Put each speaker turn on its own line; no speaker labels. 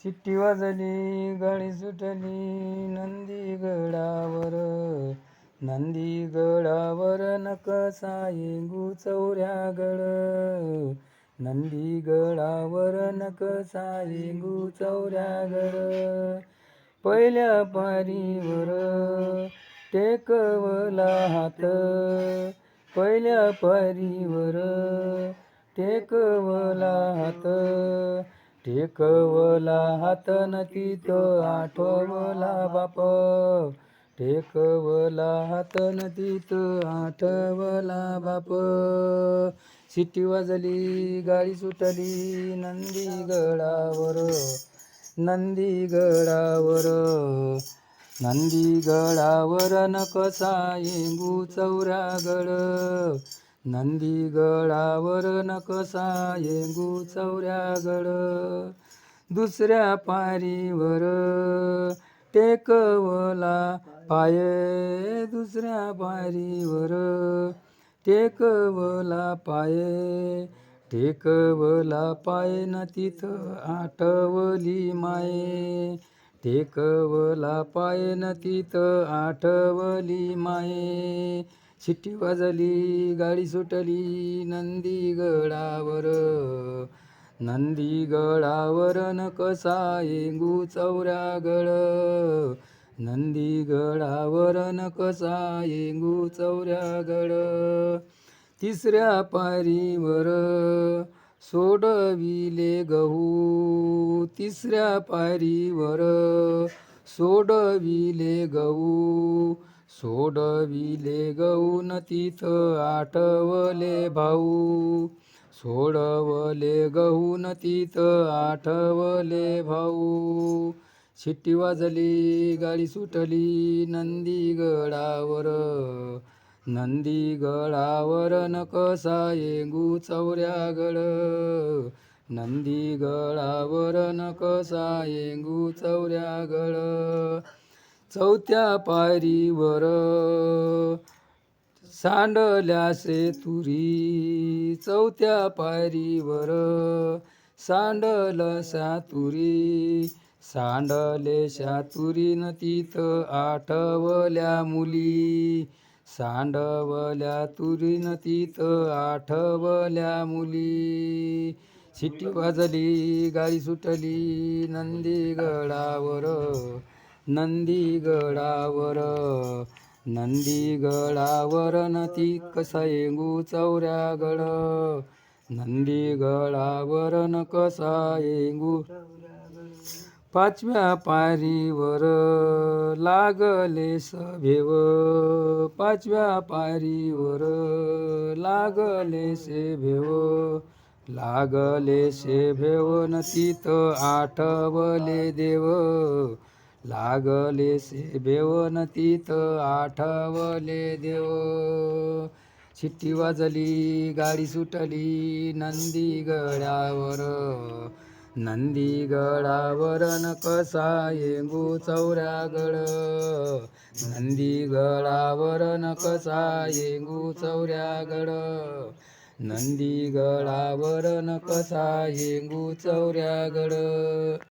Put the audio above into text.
शिट्टी वाजली गाडी सुटली नंदीगडावर. नंदीगडावर नकसा येंगू चौऱ्यागड. नंदीगडावर नकसा येंगू चौऱ्यागड. पहिल्या पारीवर टेकवला हात. पहिल्या पारीवर टेकवला हात. टेकवला हात न तिथं आठवला बाप. टेकवला हात न तिथं आठवला बाप. शिट्टी वाजली गाडी सुटली नंदीगडावर. नंदीगडावर. नंदीगडावर नकसा येंगू चौऱ्यागड. नंदीगडावर नकसा येंगू चौऱ्यागड. दुसऱ्या पारीवर टेकवला पाय. दुसऱ्या पारीवर टेकवला पाय. टेकवला पाय न तिथं आठवली माये. टेकवला पाय न तिथं आठवली माये. शिट्टी वाजली गाडी सुटली नंदीगडावर. नंदीगडावर नकसा येंगू चौऱ्यागड. नंदीगडावर नकसा येंगू चौऱ्यागड. तिसऱ्या पारीवर सोडविले गहू. तिसऱ्या पारीवर सोडविले गहू. सोडविले गहू न तिथं आठवले भाऊ. सोडवले गहू न तिथं आठवले भाऊ. शिट्टी वाजली गाडी सुटली नंदीगडावर. नंदीगडावर नकसा येंगू चौऱ्यागड. नंदीगडावर नकसा येंगू चौऱ्यागड. चौथ्या पारीवर सांडल्यासे तुरी. चौथ्या पारीवर सांडलशा तुरी. सांडलेशा तुरी न तिथं आठवल्या मुली. सांडवल्या तुरी न तिथं आठवल्या मुली. शिट्टी वाजली गाडी सुटली नंदीगडावर. नंदीगडावर. नंदीगडावर न ती कसा येंगू चौऱ्यागड. नंदीगडावर न कसा येंगू. पाचव्या पारीवर लागले सभेव. पाचव्या पारीवर लागले भेव. लागले भेव न तिथं आठवले देव. लागले भेव न तिथं आठवले देव. शिट्टी वाजली गाडी सुटली नंदीगडावर. नंदीगडावर नकसा येंगू चौऱ्यागड. नंदीगडावर नकसा येंगू चौऱ्यागड. नंदीगडावर नकसा येंगू चौऱ्यागड.